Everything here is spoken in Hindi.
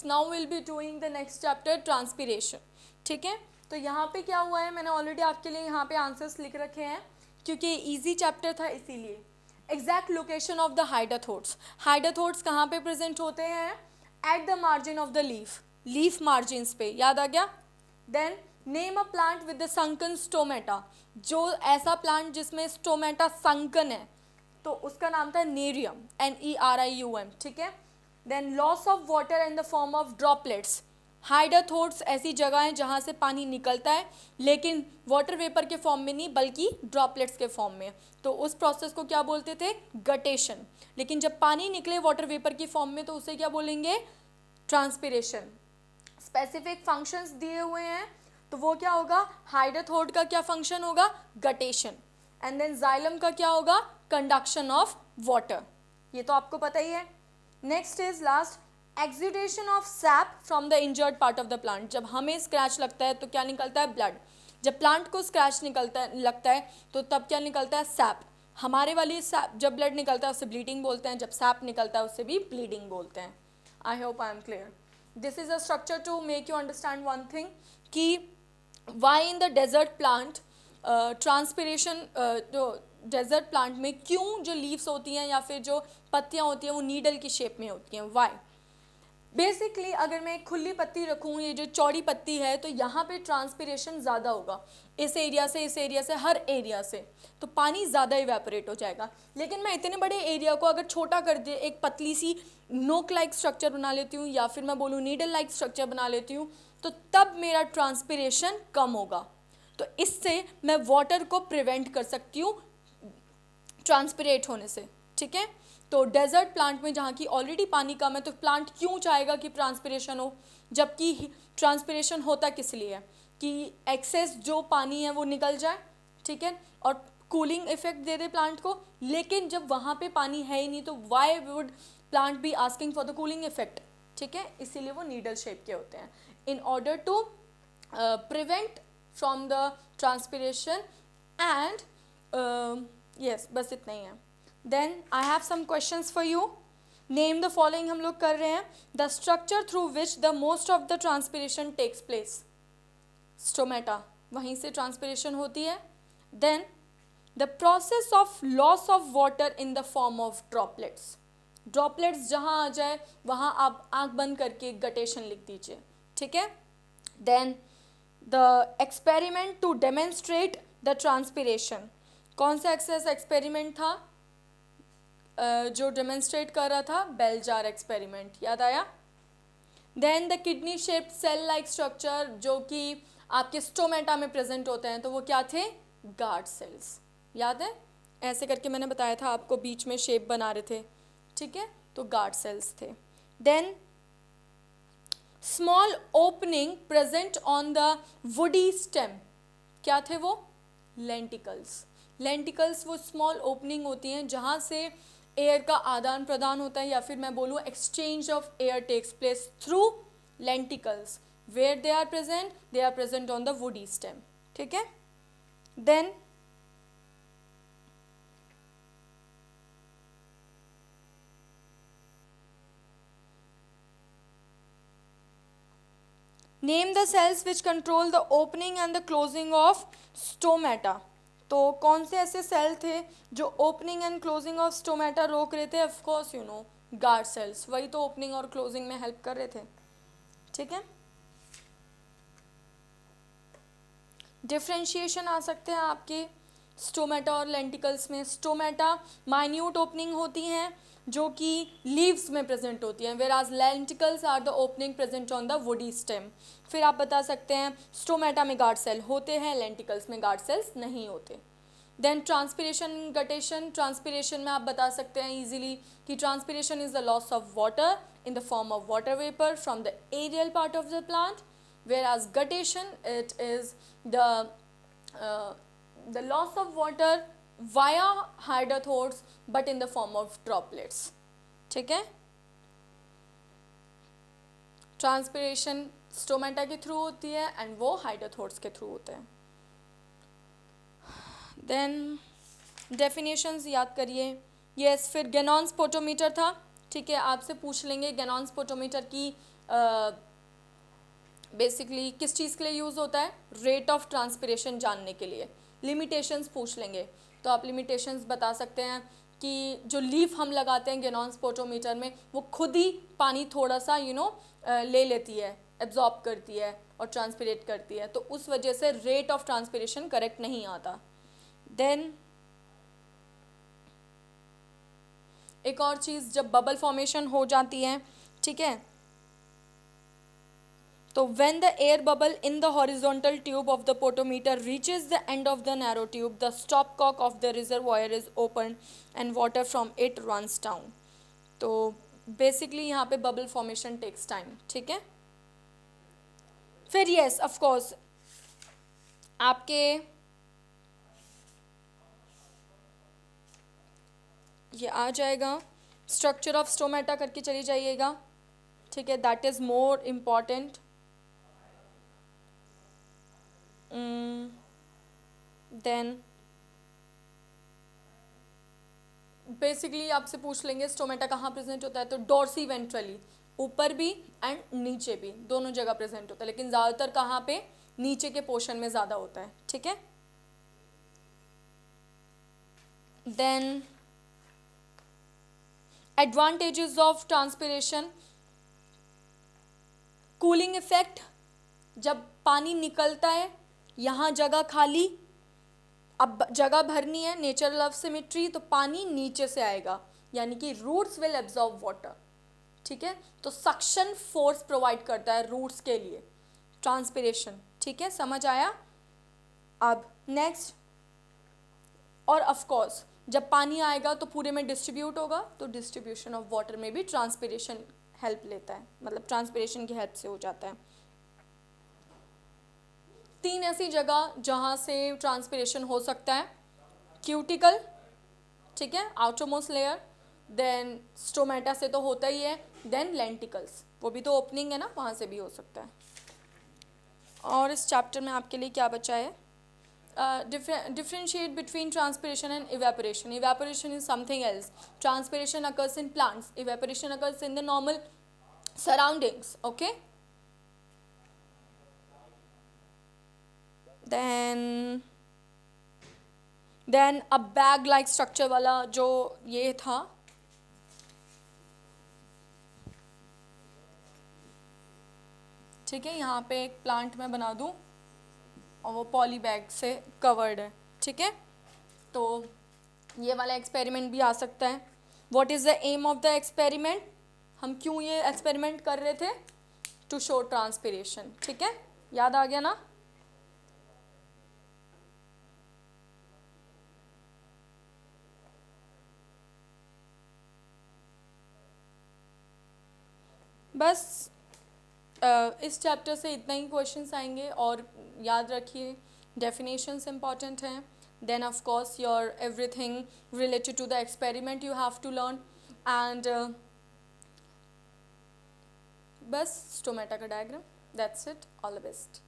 Now will be doing the next chapter transpiration. ठीक है, तो यहाँ पे क्या हुआ है, मैंने ऑलरेडी आपके लिए यहाँ पे आंसर्स लिख रखे हैं क्योंकि इजी चैप्टर था इसीलिए. Exact location of the hydathodes. Hydathodes कहाँ पे प्रेजेंट होते हैं? At the margin of the leaf, leaf margins पे, याद आ गया. Then name a plant with the sunken stomata. जो ऐसा प्लांट जिसमें स्टोमेटा संकन है तो उसका नाम था नेरियम, NERIUM. ठीक है. Then loss of water in the form of droplets. Hydathodes ऐसी जगह है जहाँ से पानी निकलता है लेकिन वाटर वेपर के फॉर्म में नहीं बल्कि ड्रॉपलेट्स के फॉर्म में, तो उस प्रोसेस को क्या बोलते थे? गटेशन. लेकिन जब पानी निकले वाटर वेपर की फॉर्म में तो उसे क्या बोलेंगे? ट्रांसपिरेशन. स्पेसिफिक फंक्शंस दिए हुए हैं तो वो क्या होगा? हाइडाथोड का क्या फंक्शन होगा? गटेशन. एंड देन जाइलम का क्या होगा? Conduction of water. ये तो आपको पता ही है. Next is last, exudation of SAP from the injured part of the plant. जब हमें स्क्रैच लगता है तो क्या निकलता है? ब्लड. जब प्लांट को स्क्रैच लगता है तो तब क्या निकलता है? सैप. हमारे वाली सैप, जब ब्लड निकलता है उसे ब्लीडिंग बोलते हैं, जब सैप निकलता है उसे भी ब्लीडिंग बोलते हैं. I hope I am clear. This is a structure to make you understand one thing कि why in the desert plant transpiration, जो डेजर्ट प्लांट में क्यों जो लीव्स होती हैं या फिर जो पत्तियां होती हैं वो नीडल की शेप में होती हैं. वाई? बेसिकली अगर मैं एक खुली पत्ती रखूँ, ये जो चौड़ी पत्ती है, तो यहाँ पे ट्रांसपिरेशन ज़्यादा होगा. इस एरिया से, हर एरिया से, तो पानी ज़्यादा इवेपोरेट हो जाएगा. लेकिन मैं इतने बड़े एरिया को अगर छोटा कर दे, एक पतली सी नोक लाइक स्ट्रक्चर बना लेती हूँ या फिर मैं बोलूँ नीडल लाइक स्ट्रक्चर बना लेती हूँ, तो तब मेरा ट्रांसपिरेशन कम होगा. तो इससे मैं वाटर को प्रिवेंट कर सकती हूँ ट्रांसपिरेट होने से. ठीक है. तो डेजर्ट प्लांट में जहाँ की ऑलरेडी पानी कम है तो प्लांट क्यों चाहेगा कि ट्रांसपिरेशन हो, जबकि ट्रांसपिरेशन होता किस लिए है? कि एक्सेस जो पानी है वो निकल जाए. ठीक है. और कूलिंग इफेक्ट दे दे प्लांट को. लेकिन जब वहाँ पे पानी है ही नहीं तो why would plant be asking for the cooling effect? ठीक है. इसीलिए वो नीडल शेप के होते हैं in order to prevent from the transpiration. And yes, बस इतना ही है. Then I have some questions for you. Name the following हम लोग कर रहे हैं. The structure through which the most of the transpiration takes place. Stomata, वहीं से ट्रांसपिरेशन होती है. Then the process of loss of water in the form of droplets. Droplets जहाँ आ जाए वहाँ आप आंख बंद करके गटेशन लिख दीजिए. ठीक है. Then the experiment to demonstrate the transpiration. कौन सा एक्सपेरिमेंट था जो डेमोन्स्ट्रेट कर रहा था? Bell jar experiment. याद आया? Then the kidney shaped cell like structure जो कि आपके स्टोमेटा में प्रेजेंट होते हैं, तो वो क्या थे? Guard cells. याद है? ऐसे करके मैंने बताया था आपको, बीच में शेप बना रहे थे. ठीक है. तो गार्ड सेल्स थे. Then small opening present on the woody stem. क्या थे वो? लेंटिकल्स. लेंटिकल्स वो स्मॉल ओपनिंग होती हैं जहाँ से एयर का आदान प्रदान होता है, या फिर मैं बोलूँ exchange of air takes place through lenticels. Where they are present on the woody stem. ठीक है. Then name the cells which control the opening and the closing of stomata. तो कौन से ऐसे सेल थे जो opening and closing of stomata रोक रहे थे? Of course you know, guard cells. वही तो ओपनिंग और क्लोजिंग में हेल्प कर रहे थे. ठीक है. डिफ्रेंशिएशन आ सकते हैं आपके स्टोमेटा और लेंटिकल्स में. स्टोमेटा माइन्यूट ओपनिंग होती हैं जो कि लीव्स में प्रेजेंट होती हैं, whereas lenticels are the opening present on the woody stem. फिर आप बता सकते हैं स्टोमेटा में गार्ड सेल होते हैं, लेंटिकल्स में गार्ड सेल्स नहीं होते. Then transpiration guttation. ट्रांसपिरेशन में आप बता सकते हैं इजीली कि transpiration is the loss of water in the form of water vapour from the aerial part of the plant, whereas guttation it is the loss of water via hydathodes but in the form of droplets. ठीक है. ट्रांसपिरेशन स्टोमेटा के थ्रू होती है एंड वो हाइडाथोड्स के थ्रू होते हैं. देन डेफिनेशंस याद करिए. यस, फिर गैनॉन स्पोटोमीटर था. ठीक है. आपसे पूछ लेंगे गैनॉन स्पोटोमीटर की बेसिकली किस चीज़ के लिए यूज़ होता है, रेट ऑफ ट्रांसपिरेशन जानने के लिए। लिमिटेशंस पूछ लेंगे तो आप लिमिटेशंस बता सकते हैं कि जो लीफ हम लगाते हैं गेनॉन स्पोटोमीटर में, वो खुद ही पानी थोड़ा सा ले लेती है, एब्जॉर्ब करती है और ट्रांसपिरेट करती है, तो उस वजह से रेट ऑफ ट्रांसपिरेशन करेक्ट नहीं आता। देन एक और चीज़, जब बबल फॉर्मेशन हो जाती है, ठीक है, तो when the air bubble in the horizontal tube of the potometer reaches the end of the narrow tube, the stopcock of the reservoir is opened and water from it runs down. तो बेसिकली यहाँ पे बबल फॉर्मेशन टेक्स टाइम, ठीक है। फिर यस ऑफ कोर्स आपके ये आ जाएगा, स्ट्रक्चर ऑफ स्टोमेटा करके चली जाइएगा, ठीक है, that is more important. Then basically आपसे पूछ लेंगे स्टोमेटा कहाँ प्रेजेंट होता है, तो डोर्सी वेंट्रली, ऊपर भी एंड नीचे भी, दोनों जगह प्रेजेंट होता है, लेकिन ज़्यादातर कहाँ पे, नीचे के पोर्शन में ज़्यादा होता है, ठीक है। Then advantages of transpiration, cooling effect, जब पानी निकलता है, यहाँ जगह खाली, अब जगह भरनी है, नेचर लव सिमेट्री, तो पानी नीचे से आएगा, यानी कि रूट्स विल एब्जॉर्ब वाटर, ठीक है, तो सक्शन फोर्स प्रोवाइड करता है रूट्स के लिए ट्रांसपिरेशन, ठीक है, समझ आया। अब नेक्स्ट, और ऑफ कोर्स जब पानी आएगा तो पूरे में डिस्ट्रीब्यूट होगा, तो डिस्ट्रीब्यूशन ऑफ वाटर में भी ट्रांसपिरेशन हेल्प लेता है, मतलब ट्रांसपिरेशन की हेल्प से हो जाता है। 3 ऐसी जगह जहाँ से ट्रांसपिरेशन हो सकता है, क्यूटिकल, ठीक है, आउटरमोस्ट लेयर, देन स्टोमेटा से तो होता ही है, देन लेंटिकल्स, वो भी तो ओपनिंग है ना, वहाँ से भी हो सकता है। और इस चैप्टर में आपके लिए क्या बचा है, differentiate between transpiration and evaporation. Evaporation is something else. Transpiration occurs in plants. Evaporation occurs in the normal surroundings. Okay. Then a bag-like structure वाला जो ये था, ठीक है, यहाँ पे एक प्लांट में बना दूँ और वो पॉली बैग से कवर्ड है, ठीक है, तो ये वाला एक्सपेरिमेंट भी आ सकता है। What is the aim of the experiment, हम क्यों ये एक्सपेरिमेंट कर रहे थे, टू शो ट्रांसपिरेशन, ठीक है, याद आ गया ना। बस इस चैप्टर से इतना ही क्वेश्चंस आएंगे, और याद रखिए डेफिनेशंस इंपॉर्टेंट हैं, then of course your everything related to the experiment you have to learn, and बस स्टोमेटा का diagram, that's it, all the best.